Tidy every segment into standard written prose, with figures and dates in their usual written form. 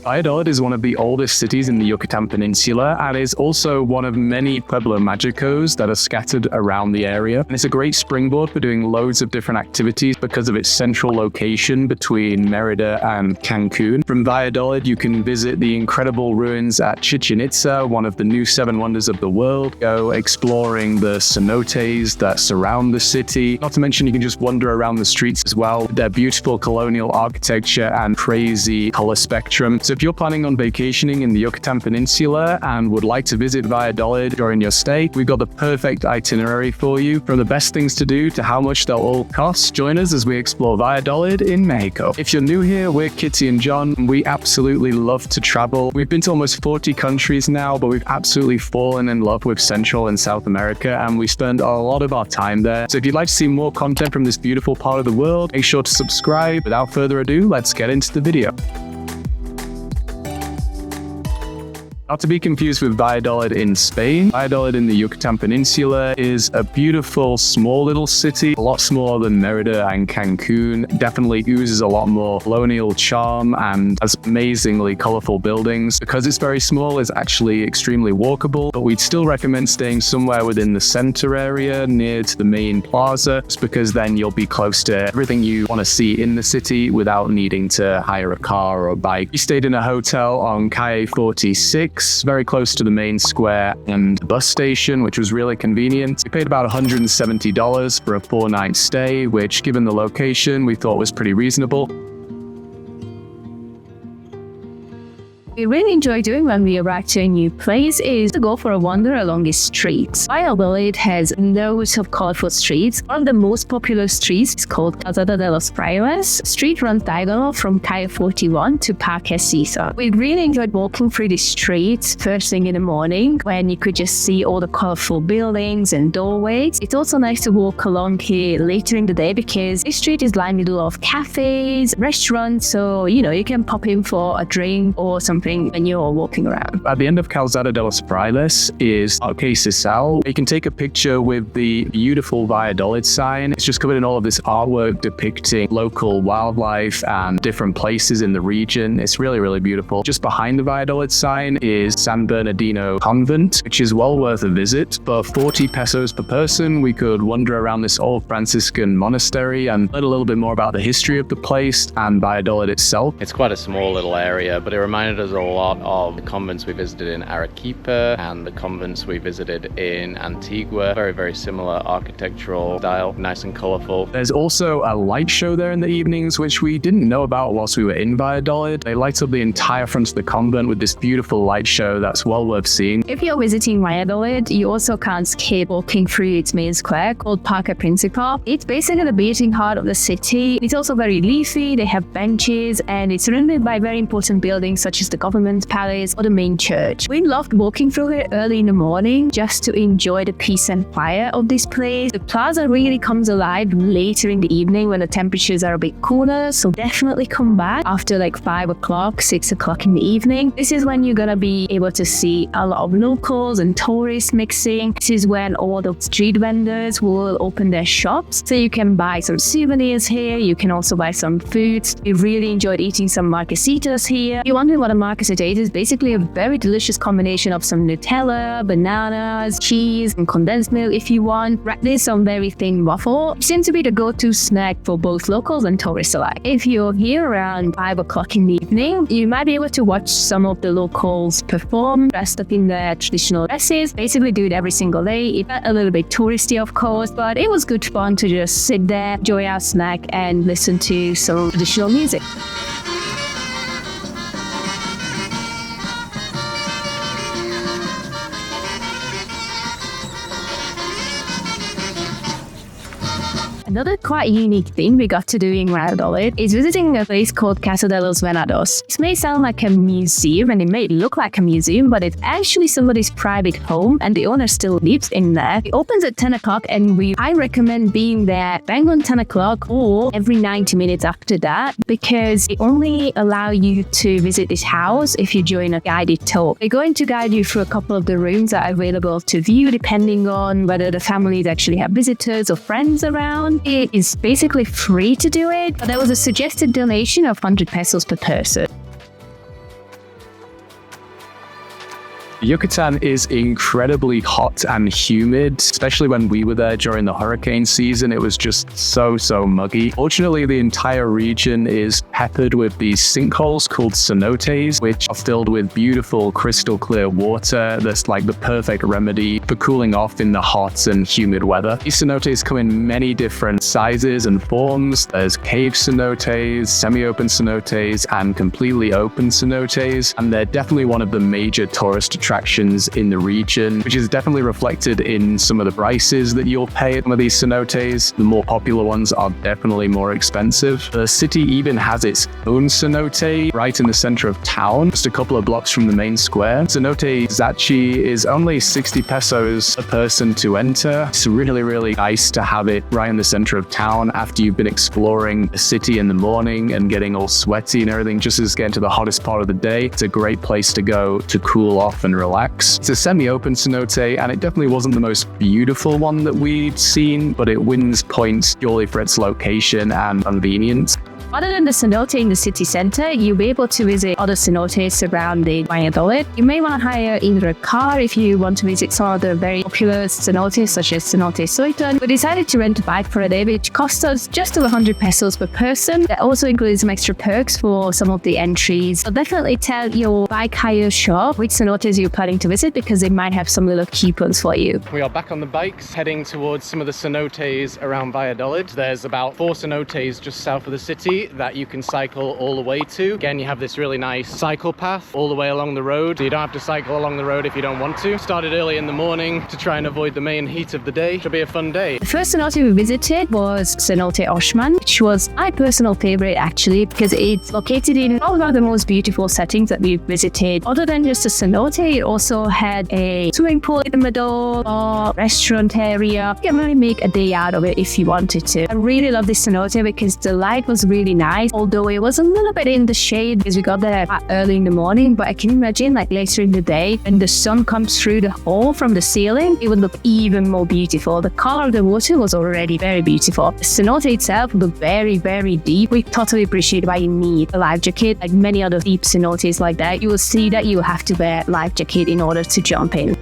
Valladolid is one of the oldest cities in the Yucatan Peninsula and is also one of many Pueblo Magicos that are scattered around the area. And it's a great springboard for doing loads of different activities because of its central location between Merida and Cancun. From Valladolid, you can visit the incredible ruins at Chichen Itza, one of the new 7 wonders of the world. Go exploring the cenotes that surround the city. Not to mention, you can just wander around the streets as well. Their beautiful colonial architecture and crazy color spectrum. So if you're planning on vacationing in the Yucatan Peninsula and would like to visit Valladolid during your stay, we've got the perfect itinerary for you. From the best things to do to how much they'll all cost, join us as we explore Valladolid in Mexico. If you're new here, we're Kitty and John. We absolutely love to travel. We've been to almost 40 countries now, but we've absolutely fallen in love with Central and South America, and we spend a lot of our time there. So if you'd like to see more content from this beautiful part of the world, make sure to subscribe. Without further ado, let's get into the video. Not to be confused with Valladolid in Spain. Valladolid in the Yucatan Peninsula is a beautiful, small little city, a lot smaller than Merida and Cancun. Definitely oozes a lot more colonial charm and has amazingly colorful buildings. Because it's very small, it's actually extremely walkable, but we'd still recommend staying somewhere within the center area near to the main plaza, just because then you'll be close to everything you want to see in the city without needing to hire a car or a bike. We stayed in a hotel on Calle 46, very close to the main square and the bus station, which was really convenient. We paid about $170 for a 4-night stay, which, given the location, we thought was pretty reasonable. We really enjoy doing when we arrive to a new place is to go for a wander along its streets. Valladolid has loads of colorful streets. One of the most popular streets is called Calzada de los Frailes. Street runs diagonal from Calle 41 to Parque Cisa. We really enjoyed walking through the streets first thing in the morning when you could just see all the colorful buildings and doorways. It's also nice to walk along here later in the day because this street is lined with a lot of cafes, restaurants, so you can pop in for a drink or something when you're walking around. At the end of Calzada de los Frailes is Parque Cisa. You can take a picture with the beautiful Valladolid sign. It's just covered in all of this artwork depicting local wildlife and different places in the region. It's really, really beautiful. Just behind the Valladolid sign is San Bernardino Convent, which is well worth a visit. For 40 pesos per person, we could wander around this old Franciscan monastery and learn a little bit more about the history of the place and Valladolid itself. It's quite a small little area, but it reminded us a lot of the convents we visited in Arequipa and the convents we visited in Antigua. Very, very similar architectural style, nice and colorful. There's also a light show there in the evenings, which we didn't know about whilst we were in Valladolid. They light up the entire front of the convent with this beautiful light show that's well worth seeing. If you're visiting Valladolid, you also can't skip walking through its main square called Parque Principal. It's basically the beating heart of the city. It's also very leafy, they have benches, and it's surrounded by very important buildings such as the government palace or the main church. We loved walking through it early in the morning just to enjoy the peace and quiet of this place. The plaza really comes alive later in the evening when the temperatures are a bit cooler, so definitely come back after like 5 o'clock, 6 o'clock in the evening. This is when you're gonna be able to see a lot of locals and tourists mixing. This is when all the street vendors will open their shops, so you can buy some souvenirs here. You can also buy some foods. We really enjoyed eating some marquesitas here. If you're wondering what a marquesita is basically a very delicious combination of some Nutella, bananas, cheese, and condensed milk if you want, wrapped in some very thin waffle. It seems to be the go-to snack for both locals and tourists alike. If you're here around 5 o'clock in the evening, you might be able to watch some of the locals perform, dressed up in their traditional dresses. Basically do it every single day. It felt a little bit touristy, of course, but it was good fun to just sit there, enjoy our snack, and listen to some traditional music. Another quite unique thing we got to do in Valladolid is visiting a place called Casa de los Venados. This may sound like a museum and it may look like a museum, but it's actually somebody's private home and the owner still lives in there. It opens at 10 o'clock and I recommend being there bang on 10 o'clock or every 90 minutes after that, because they only allow you to visit this house if you join a guided tour. They're going to guide you through a couple of the rooms that are available to view depending on whether the families actually have visitors or friends around. It is basically free to do it, but there was a suggested donation of 100 pesos per person. Yucatan is incredibly hot and humid, especially when we were there during the hurricane season. It was just so muggy. Fortunately, the entire region is peppered with these sinkholes called cenotes, which are filled with beautiful crystal clear water that's like the perfect remedy for cooling off in the hot and humid weather. These cenotes come in many different sizes and forms. There's cave cenotes, semi-open cenotes, and completely open cenotes, and they're definitely one of the major tourist attractions in the region, which is definitely reflected in some of the prices that you'll pay at some of these cenotes. The more popular ones are definitely more expensive. The city even has its own cenote right in the center of town, just a couple of blocks from the main square. Cenote Zachi is only 60 pesos a person to enter. It's really nice to have it right in the center of town after you've been exploring the city in the morning and getting all sweaty and everything. Just as getting to the hottest part of the day, it's a great place to go to cool off and relax. It's a semi-open cenote, and it definitely wasn't the most beautiful one that we'd seen, but it wins points purely for its location and convenience. Other than the cenote in the city center, you'll be able to visit other cenotes surrounding Valladolid. You may want to hire either a car if you want to visit some of the very popular cenotes, such as Cenote Soitan. We decided to rent a bike for a day, which cost us just over 100 pesos per person. That also includes some extra perks for some of the entries. So definitely tell your bike hire shop which cenotes you're planning to visit, because they might have some little coupons for you. We are back on the bikes, heading towards some of the cenotes around Valladolid. There's about 4 cenotes just south of the city that you can cycle all the way to. Again, you have this really nice cycle path all the way along the road, so you don't have to cycle along the road if you don't want to. Started early in the morning to try and avoid the main heat of the day. Should be a fun day. The first cenote we visited was Cenote Osman, which was my personal favorite actually, because it's located in one of the most beautiful settings that we've visited. Other than just a cenote, it also had a swimming pool in the middle, a restaurant area. You can really make a day out of it if you wanted to. I really love this cenote because the light was really nice, although it was a little bit in the shade because we got there early in the morning. But I can imagine like later in the day when the sun comes through the hole from the ceiling, it would look even more beautiful. The color of the water was already very beautiful. The cenote itself looked very deep. We totally appreciate why you need a life jacket. Like many other deep cenotes like that, you will see that you have to wear a life jacket in order to jump in.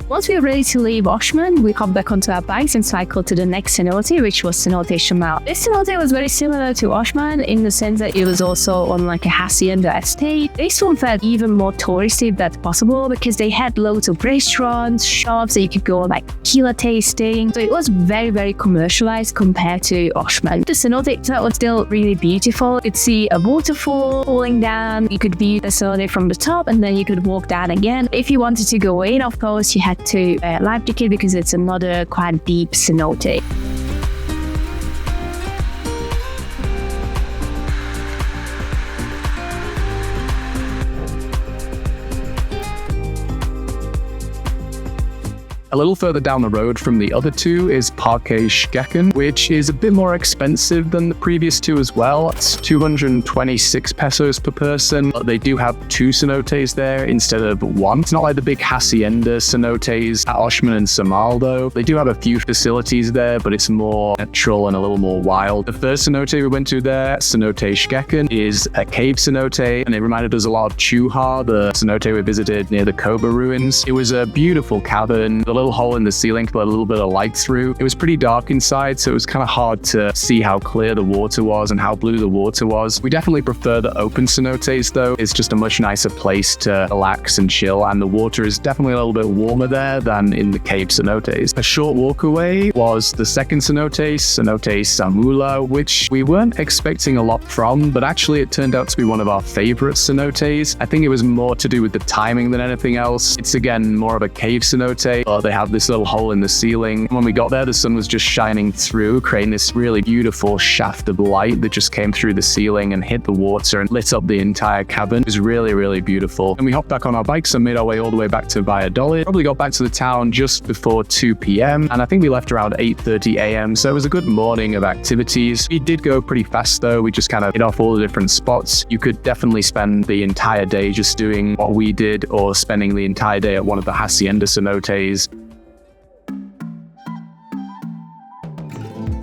Once we were ready to leave Osman, we hopped back onto our bikes and cycled to the next cenote, which was Cenote Shamal. This cenote was very similar to Osman in the sense that it was also on like a hacienda estate. This one felt even more touristy if that's possible, because they had loads of restaurants, shops that you could go like tequila tasting. So it was very commercialized compared to Osman. The cenote itself was still really beautiful. You could see a waterfall falling down. You could view the cenote from the top, and then you could walk down again. If you wanted to go in, of course, you had to life jacket because it's another quite deep cenote. A little further down the road from the other two is Parque Schkecken, which is a bit more expensive than the previous two as well. It's 226 pesos per person, but they do have 2 cenotes there instead of 1. It's not like the big hacienda cenotes at Osman and Samal though. They do have a few facilities there, but it's more natural and a little more wild. The first cenote we went to there, Cenote Schkecken, is a cave cenote, and it reminded us a lot of Chuha, the cenote we visited near the Koba ruins. It was a beautiful cavern, the little hole in the ceiling to let a little bit of light through. It was pretty dark inside, so it was kind of hard to see how clear the water was and how blue the water was. We definitely prefer the open cenotes though. It's just a much nicer place to relax and chill, and the water is definitely a little bit warmer there than in the cave cenotes. A short walk away was the second cenote, Cenote Samula, which we weren't expecting a lot from, but actually it turned out to be one of our favorite cenotes. I think it was more to do with the timing than anything else. It's again more of a cave cenote, but they have this little hole in the ceiling. When we got there, the sun was just shining through, creating this really beautiful shaft of light that just came through the ceiling and hit the water and lit up the entire cabin. It was really beautiful. And we hopped back on our bikes and made our way all the way back to Valladolid. Probably got back to the town just before 2 p.m. and I think we left around 8:30 a.m. So it was a good morning of activities. We did go pretty fast though. We just kind of hit off all the different spots. You could definitely spend the entire day just doing what we did, or spending the entire day at one of the hacienda cenotes.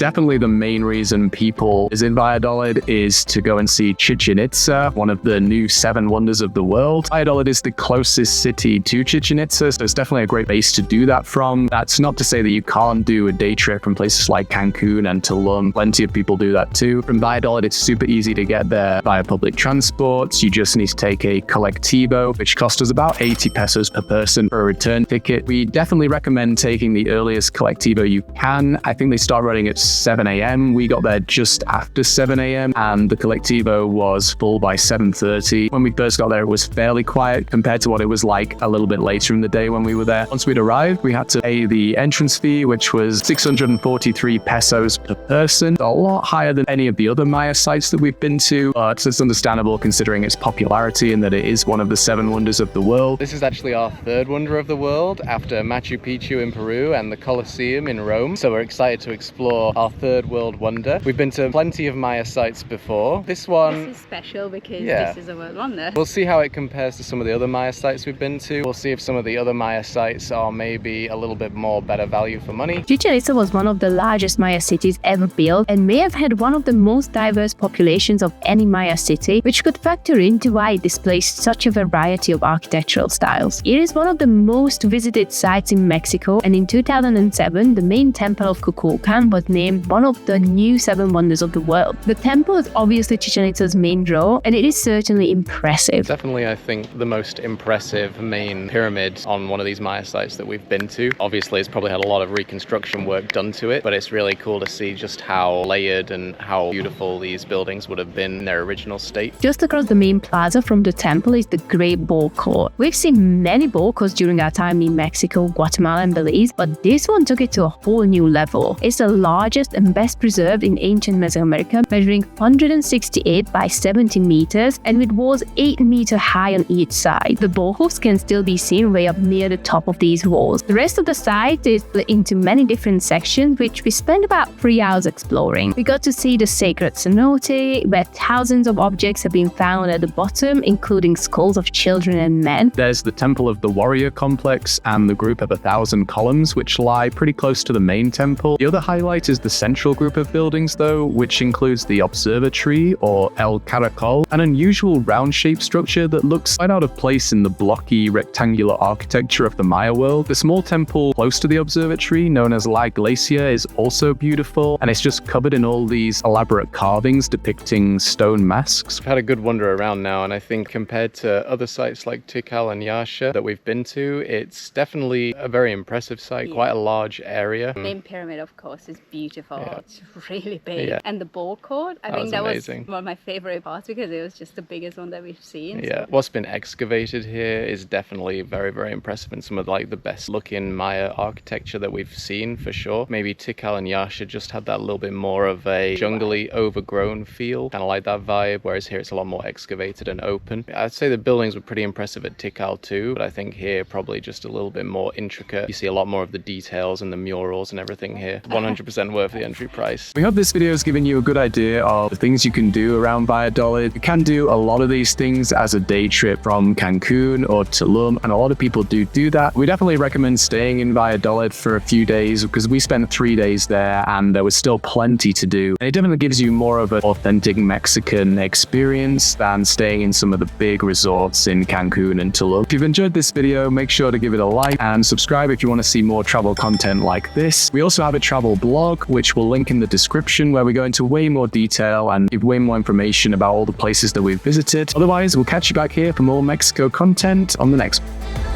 Definitely the main reason people visit Valladolid is to go and see Chichen Itza, one of the new 7 wonders of the world. Valladolid is the closest city to Chichen Itza, so it's definitely a great base to do that from. That's not to say that you can't do a day trip from places like Cancun and Tulum. Plenty of people do that too. From Valladolid, it's super easy to get there via public transport. You just need to take a colectivo, which costs us about 80 pesos per person for a return ticket. We definitely recommend taking the earliest colectivo you can. I think they start running at 7 a.m. We got there just after 7 a.m. and the colectivo was full by 7:30. When we first got there, it was fairly quiet compared to what it was like a little bit later in the day when we were there. Once we'd arrived, we had to pay the entrance fee, which was 643 pesos per person. A lot higher than any of the other Maya sites that we've been to, but it's understandable considering its popularity and that it is one of the 7 wonders of the world. This is actually our 3rd wonder of the world after Machu Picchu in Peru and the Colosseum in Rome. So we're excited to explore our 3rd world wonder. We've been to plenty of Maya sites before. This one... This is special because this is a world wonder. We'll see how it compares to some of the other Maya sites we've been to. We'll see if some of the other Maya sites are maybe a little bit more better value for money. Chichen Itza was one of the largest Maya cities ever built and may have had one of the most diverse populations of any Maya city, which could factor into why it displays such a variety of architectural styles. It is one of the most visited sites in Mexico, and in 2007, the main temple of Kukulkan was named one of the new 7 wonders of the world. The temple is obviously Chichen Itza's main draw, and it is certainly impressive. Definitely, I think, the most impressive main pyramid on one of these Maya sites that we've been to. Obviously, it's probably had a lot of reconstruction work done to it, but it's really cool to see just how layered and how beautiful these buildings would have been in their original state. Just across the main plaza from the temple is the Great Ball Court. We've seen many ball courts during our time in Mexico, Guatemala and Belize, but this one took it to a whole new level. It's the largest and best preserved in ancient Mesoamerica, measuring 168 by 70 meters and with walls 8 meters high on each side. The ball hoops can still be seen way up near the top of these walls. The rest of the site is split into many different sections, which we spent about 3 hours exploring. We got to see the sacred cenote, where thousands of objects have been found at the bottom, including skulls of children and men. There's the Temple of the Warrior complex and the group of 1,000 columns, which lie pretty close to the main temple. The other highlight is the central group of buildings, though, which includes the observatory, or El Caracol, an unusual round-shaped structure that looks quite out of place in the blocky, rectangular architecture of the Maya world. The small temple close to the observatory, known as La Iglesia, is also beautiful, and it's just covered in all these elaborate carvings depicting stone masks. We've had a good wander around now, and I think compared to other sites like Tikal and Yasha that we've been to, it's definitely a very impressive site, quite a large area. The main pyramid, of course, is beautiful. It's really big. Yeah. And the ball court, I think that amazing. was one of my favorite parts because it was just the biggest one that we've seen. Yeah, what's been excavated here is definitely very, very impressive and some of like the best looking Maya architecture that we've seen for sure. Maybe Tikal and Yasha just had that little bit more of a jungly, overgrown feel, kind of like that vibe, whereas here it's a lot more excavated and open. I'd say the buildings were pretty impressive at Tikal too, but I think here probably just a little bit more intricate. You see a lot more of the details and the murals and everything here. 100% worth the entry price. We hope this video has given you a good idea of the things you can do around Valladolid. You can do a lot of these things as a day trip from Cancun or Tulum, and a lot of people do that. We definitely recommend staying in Valladolid for a few days because we spent 3 days there and there was still plenty to do. And it definitely gives you more of an authentic Mexican experience than staying in some of the big resorts in Cancun and Tulum. If you've enjoyed this video, make sure to give it a like and subscribe if you want to see more travel content like this. We also have a travel blog, which we'll link in the description, where we go into way more detail and give way more information about all the places that we've visited. Otherwise, we'll catch you back here for more Mexico content on the next one.